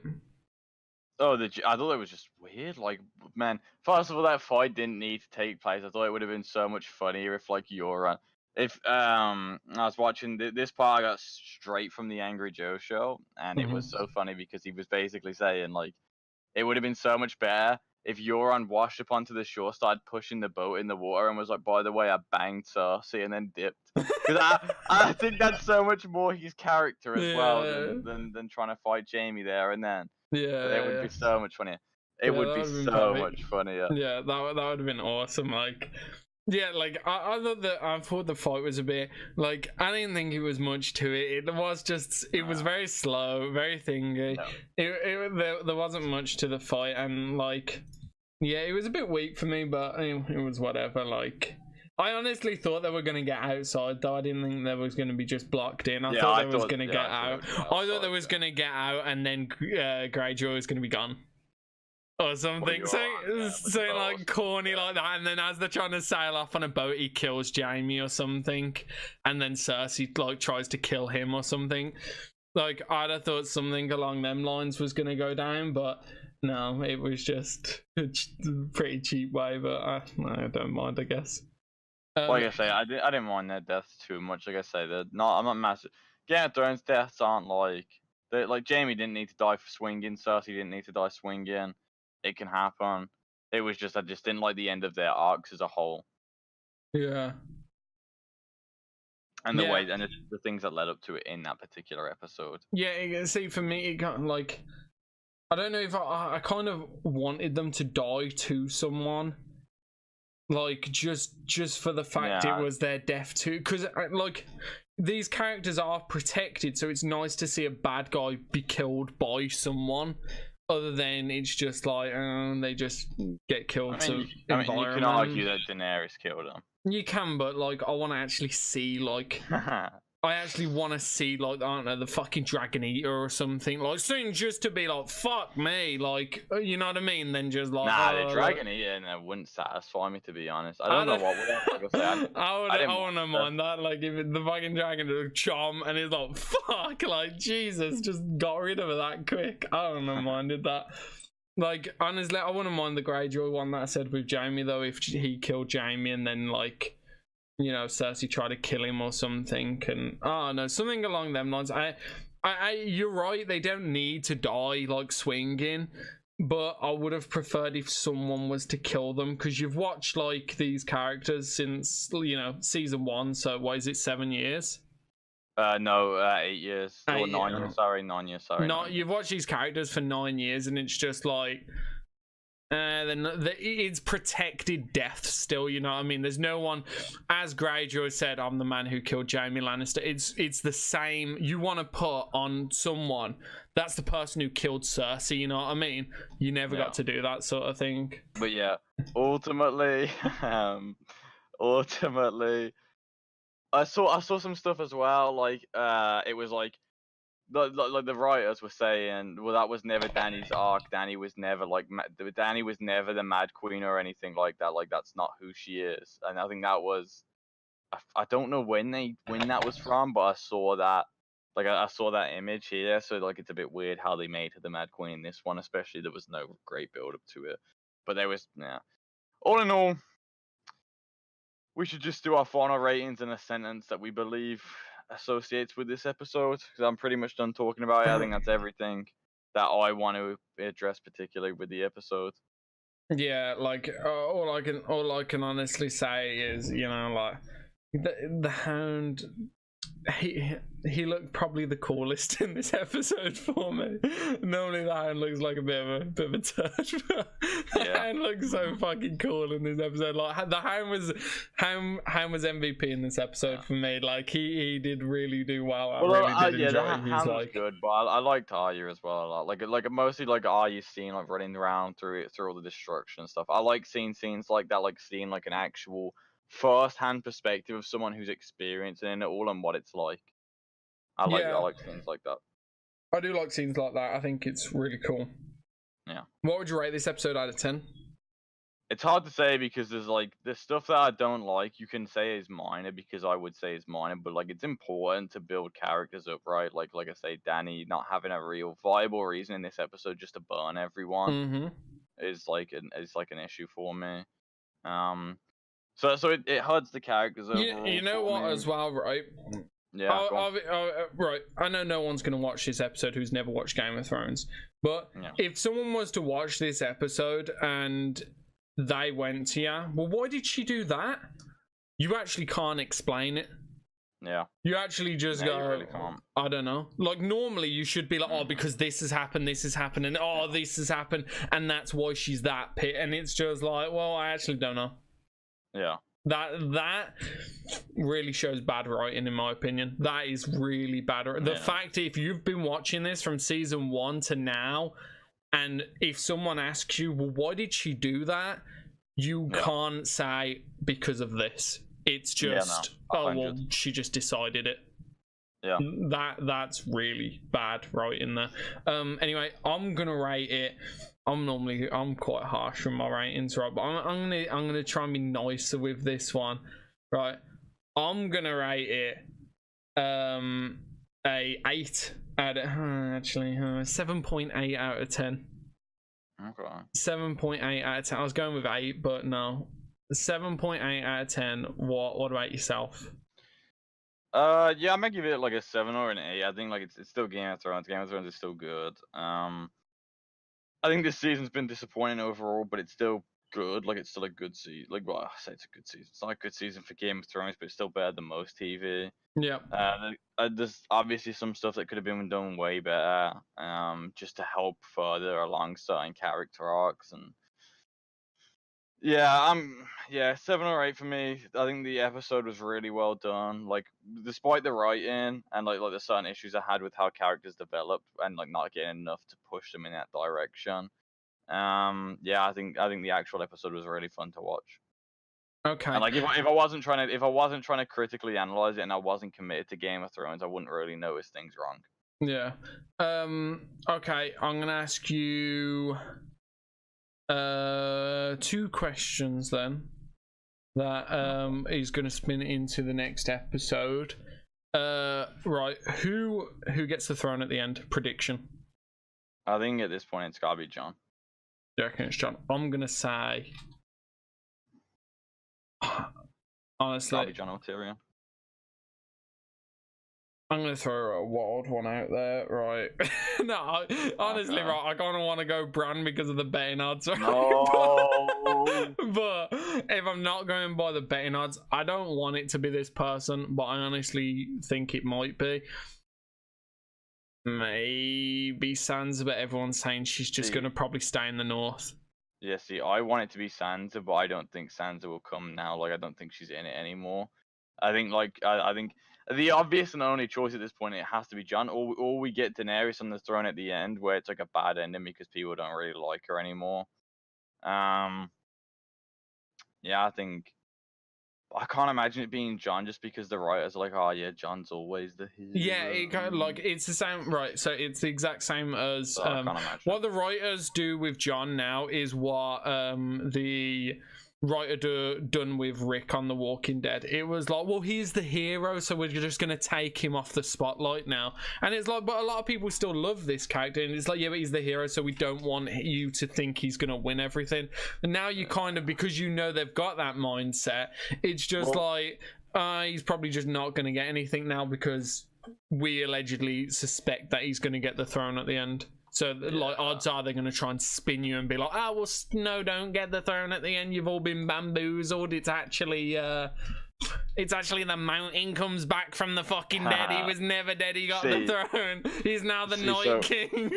Oh, I thought it was just weird. Like, man, first of all, that fight didn't need to take place. I thought it would have been so much funnier if, like, I was watching this part, I got straight from the Angry Joe show, and it was so funny because he was basically saying, like, it would have been so much better if Euron washed up onto the shore, started pushing the boat in the water, and was like, by the way, I banged Cersei, and then dipped. Because I think that's so much more his character as well than trying to fight Jaime there and then. Yeah, it would be so much funnier. It would be so much funnier. Yeah, that would have been awesome. Like, yeah, like I thought the fight was a bit like, I didn't think it was much to it. It was just, it was very slow, very thingy. No. There wasn't much to the fight, and like, yeah, it was a bit weak for me, but it was whatever. Like, I honestly thought they were going to get outside, though. I didn't think they was going to be just blocked in. I thought they was going to get out. I thought they was going to get out, and then Greyjoy was going to be gone. Or something, something like corny like that, and then as they're trying to sail off on a boat, he kills Jaime or something, and then Cersei like tries to kill him or something. Like, I'd have thought something along them lines was gonna go down, but no, it was just a pretty cheap way. But I don't mind, I guess. Like I say, I didn't mind their deaths too much. Like I say, I'm not massive. Game of Thrones deaths aren't like Jaime didn't need to die for swinging, Cersei didn't need to die swinging. It can happen. It was just, I just didn't like the end of their arcs as a whole. Yeah. And the Yeah. way and the things that led up to it in that particular episode. Yeah, see, for me, it got like, I don't know if I kind of wanted them to die to someone, like just for the fact it was their death too, because like these characters are protected, so it's nice to see a bad guy be killed by someone. Other than it's just like they just get killed to environment. You can argue that Daenerys killed him. You can, but like I want to actually see like I actually want to see like I don't know, the fucking Dragon Eater or something, like something just to be like fuck me, like you know what I mean. Then just like the Dragon Eater wouldn't satisfy me, to be honest. I don't know what would. I wouldn't mind that. Like if the fucking dragon would charm and it's like fuck, like Jesus, just got rid of it that quick. I wouldn't have minded that. Like honestly, I wouldn't mind the Greyjoy one that I said with Jaime though. If he killed Jaime and then like, you know, Cersei tried to kill him or something, and no, something along them lines. You're right. They don't need to die like swinging, but I would have preferred if someone was to kill them, because you've watched like these characters since, you know, season 1. So what is it, 7 years? No, 8 years or 9 years. Sorry, 9 years. Sorry. No, you've watched these characters for 9 years, and it's just like. Then it's protected death still, you know what I mean? There's no one, as Greyjoy said, I'm the man who killed Jaime Lannister. It's the same. You want to put on someone that's the person who killed Cersei, you know what I mean? You never got to do that sort of thing. But yeah, ultimately, I saw some stuff as well. Like it was like the writers were saying, well, that was never Dany's arc. Dany was never like Dany was never the Mad Queen or anything like that. Like that's not who she is. And I think that was, I don't know when that was from, but I saw that. Like I saw that image here, so like it's a bit weird how they made her the Mad Queen in this one, especially there was no great build up to it. But there was, yeah. All in all, we should just do our final ratings in a sentence that we believe associates with this episode, because I'm pretty much done talking about it. I think that's everything that I want to address, particularly with the episode. Yeah, like all I can honestly say is, you know, like the Hound, he looked probably the coolest in this episode for me. Normally the Hound looks like a bit of a turd, but the Hound looks so fucking cool in this episode. Like the Hound was MVP in this episode for me. Like he did really do well. I really did enjoy it. He's like good, but I liked Arya as well a lot. Like mostly like Arya scene, like running around through all the destruction and stuff. I like seeing scenes like that, like seeing like an actual first-hand perspective of someone who's experiencing it all and what it's like. I like scenes like that. I do like scenes like that. I think it's really cool. Yeah. What would you rate this episode out of 10? It's hard to say, because there's stuff that I don't like. You can say is minor, because I would say is minor, but like it's important to build characters up, right? Like I say, Dany not having a real viable reason in this episode just to burn everyone is like an issue for me. So it hurts the characters overall. You know what, as well, right? Yeah. Right. I know no one's going to watch this episode who's never watched Game of Thrones, but if someone was to watch this episode and they went to well, why did she do that? You actually can't explain it. Yeah. You actually just go, really can't. I don't know. Like normally you should be like, oh, because this has happened, and oh, this has happened, and that's why she's that pit. And it's just like, well, I actually don't know. Yeah. That really shows bad writing, in my opinion. That is really bad. The fact, if you've been watching this from season 1 to now, and if someone asks you, well, why did she do that? You can't say because of this. It's just, well, she just decided it. Yeah. That's really bad writing there. Anyway, I'm gonna rate it. I'm quite harsh with my ratings, right? But I'm gonna try and be nicer with this one, right? I'm gonna rate it a 8 out of 7.8 out of 10. Okay. 7.8 out of 10. I was going with 8, but no. 7.8 out of 10. What about yourself? Yeah, I'm gonna give it like a 7 or an 8. I think like it's still Game of Thrones. Game of Thrones is still good. I think this season's been disappointing overall, but it's still good. Like, it's still a good season. Like, well, I say it's a good season. It's not a good season for Game of Thrones, but it's still better than most TV. Yeah. There's obviously some stuff that could have been done way better, just to help further along certain character arcs. And yeah, 7 or 8 for me. I think the episode was really well done. Like, despite the writing and like the certain issues I had with how characters developed and like not getting enough to push them in that direction. Yeah, I think the actual episode was really fun to watch. Okay. And like, if I wasn't trying to critically analyze it and I wasn't committed to Game of Thrones, I wouldn't really notice things wrong. Yeah. Okay, I'm gonna ask you 2 questions then that is gonna spin into the next episode. Right, who gets the throne at the end? Prediction. I think at this point it's gotta be Jon. Yeah, okay, it's Jon. I'm gonna say, honestly, Gotta be Jon or Tyrion. I'm gonna throw a wild one out there, right? No, honestly, Okay. right, I kind of want to go Bran because of the betting odds, right? No. But if I'm not going by the betting odds, I don't want it to be this person, but I honestly think it might be. Maybe Sansa, but everyone's saying she's just gonna probably stay in the north. Yeah, see, I want it to be Sansa, but I don't think Sansa will come now. Like, I don't think she's in it anymore. I think, like, I think the obvious and only choice at this point, it has to be Jon. Or we get Daenerys on the throne at the end, where it's like a bad ending because people don't really like her anymore. Yeah, I think I can't imagine it being Jon just because the writers are like, oh yeah, Jon's always the hero. Yeah, it kind of like it's the same, right? So it's the exact same as So I can't imagine. what the writers do with Jon now is what the writer done with Rick on The Walking Dead. It was like, well, he's the hero, so we're just gonna take him off the spotlight now. And it's like, but a lot of people still love this character, and it's like, yeah, but he's the hero, so we don't want you to think he's gonna win everything. And now you kind of, because you know they've got that mindset, it's just like, he's probably just not gonna get anything now because we allegedly suspect that he's gonna get the throne at the end. So, like, odds are they're going to try and spin you and be like, oh, well, Snow don't get the throne at the end. You've all been bamboozled. It's actually the mountain comes back from the fucking dead. He was never dead. He got the throne. He's now the Night King.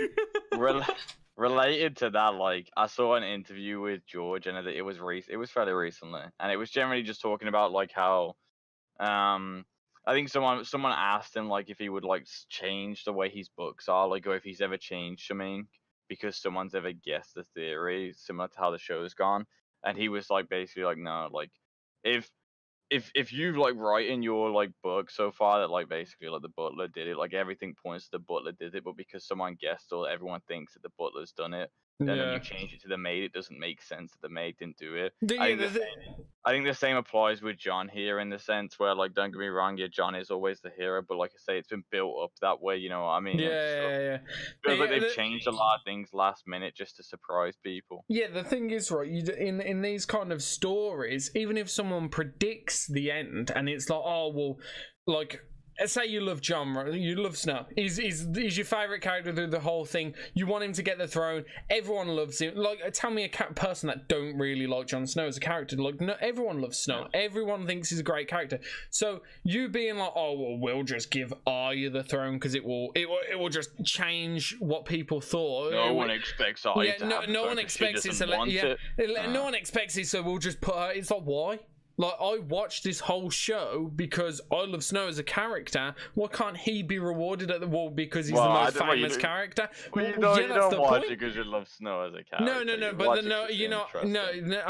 Related to that, like, I saw an interview with George, and it was fairly recently, and it was generally just talking about, like, how, I think someone asked him like if he would like change the way his books are, like, or if he's ever changed something because someone's ever guessed the theory similar to how the show's gone, and he was like basically like, no, like if you like write in your like book so far that like basically like the butler did it, like everything points to the butler did it, but because someone guessed or everyone thinks that the butler's done it, and then you change it to the maid, it doesn't make sense that the maid didn't do it. I think the same applies with Jon here in the sense where, like, don't get me wrong, yeah, Jon is always the hero, but like I say, it's been built up that way, you know what I mean? Yeah. Feels like they've changed a lot of things last minute just to surprise people. Yeah, the thing is, right, in these kind of stories, even if someone predicts the end and it's like, oh, well, like, say you love Jon, right? You love Snow. He's your favorite character through the whole thing. You want him to get the throne. Everyone loves him. Like, tell me a person that don't really like Jon Snow as a character. Like, no, everyone loves Snow. Yeah. Everyone thinks he's a great character. So you being like, oh well, we'll just give Arya the throne because it will just change what people thought. No one expects Arya. Yeah, no one expects it. So no one expects it. So we'll just put her. It's like, why? Like, I watched this whole show because I love Snow as a character. Why can't he be rewarded at the wall because he's the most famous character? Well, you don't watch it because you love Snow as a character. No, but I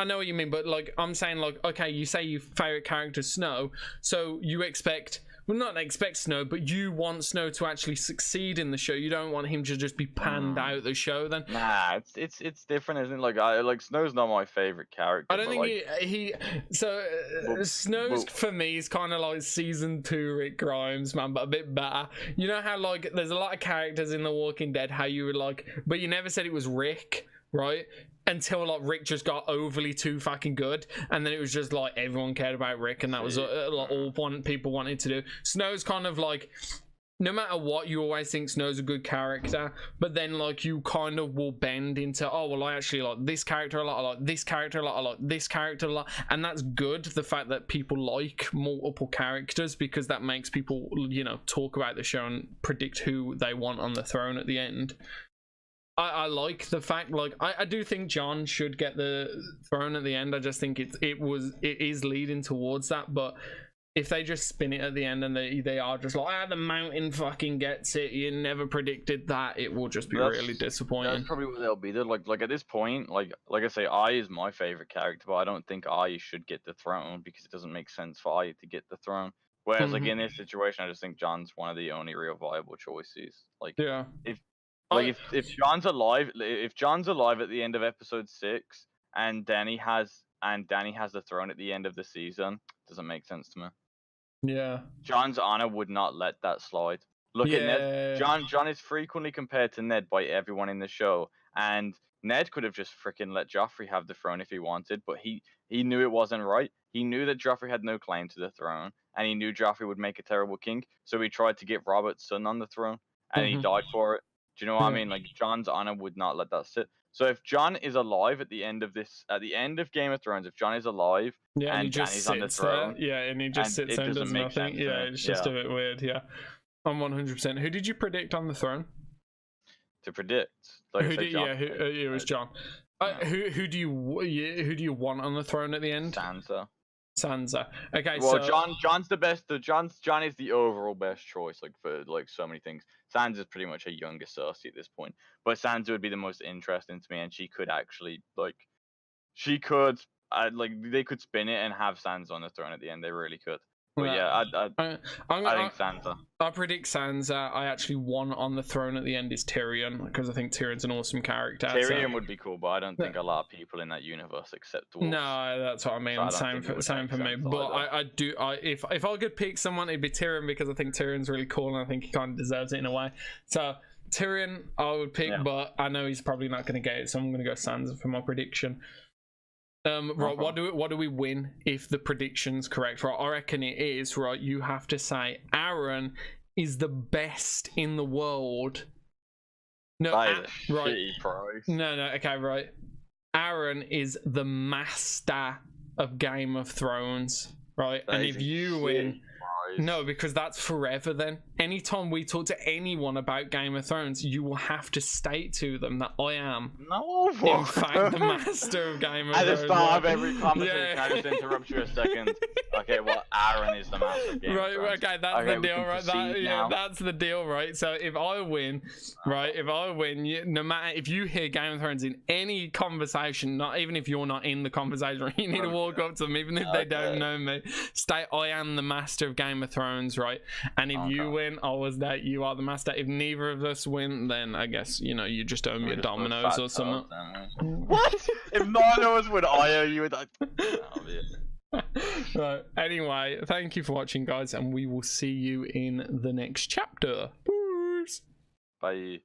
know what you mean. But like, I'm saying, like, okay, you say your favorite character is Snow, so you expect. Well, not expect Snow, but you want Snow to actually succeed in the show. You don't want him to just be panned out the show. Then nah, it's different, isn't it? Like Snow's not my favorite character. I don't think Snow's for me is kind of like season 2 Rick Grimes, man, but a bit better. You know how like there's a lot of characters in The Walking Dead, how you would like, but you never said it was Rick, right? Until like Rick just got overly too fucking good, and then it was just like everyone cared about Rick, and that was like all people wanted to do. Snow's kind of like no matter what, you always think Snow's a good character, but then like you kind of will bend into, oh well, I actually like this character a lot, I like this character a lot, I like this character a lot, and that's good. The fact that people like multiple characters, because that makes people, you know, talk about the show and predict who they want on the throne at the end. I like the fact, like I do think Jon should get the throne at the end. I just think it is leading towards that, but if they just spin it at the end and they are just like, the mountain fucking gets it, you never predicted that, it will just be really disappointing. That's probably what they'll be. They're like at this point, like I say, I is my favorite character, but I don't think I should get the throne because it doesn't make sense for I to get the throne. Whereas like in this situation, I just think Jon's one of the only real viable choices. Like if Jon's alive, at the end of episode 6, and Danny has the throne at the end of the season, doesn't make sense to me. Yeah. Jon's honor would not let that slide. Look at Ned. Jon is frequently compared to Ned by everyone in the show, and Ned could have just freaking let Joffrey have the throne if he wanted, but he knew it wasn't right. He knew that Joffrey had no claim to the throne, and he knew Joffrey would make a terrible king, so he tried to get Robert's son on the throne, and he died for it. Do you know what I mean? Like, Jon's honor would not let that sit. So if Jon is alive at the end of Game of Thrones, if Jon is alive, and Dany's on the throne, and he just sits there and does nothing, it's just a bit weird. I'm 100%. Who did you predict on the throne? To predict, like it was Jon. Who do you want on the throne at the end? Sansa. Okay, well, so Jon's the best. Jon is the overall best choice, like for like so many things. Sansa's pretty much a younger Cersei at this point, but Sansa would be the most interesting to me, and she could actually they could spin it and have Sansa on the throne at the end. They really could. But I think Sansa. I predict Sansa. I actually want on the throne at the end is Tyrion, because I think Tyrion's an awesome character. Tyrion would be cool, but I don't think a lot of people in that universe accept dwarves. No, that's what I mean. So same for me. But if I could pick someone, it'd be Tyrion, because I think Tyrion's really cool and I think he kind of deserves it in a way. So Tyrion, I would pick, but I know he's probably not going to get it, so I'm going to go Sansa for my prediction. Right, what do we win if the prediction's correct? Right, I reckon it is. Right, you have to say Aaron is the best in the world. No, right. No, okay, right. Aaron is the master of Game of Thrones, right? And if you win, no, because that's forever then. Anytime we talk to anyone about Game of Thrones, you will have to state to them that I am, in fact, the master of Game of Thrones. At the start of every conversation, I just interrupt you a second. Okay, well, Aaron is the master of Game of Thrones. Right, okay, that's the deal, right? That's the deal, right? So if I win, no matter if you hear Game of Thrones in any conversation, not even if you're not in the conversation, you need to walk up to them, even if they don't know me, state I am the master of Game of Thrones, right? And if you win, I was that, you are the master. If neither of us win, then I guess, you just owe me a Domino's or something. What? If neither of us would, I owe you a Right, anyway, thank you for watching, guys, and we will see you in the next chapter. Peace. Bye.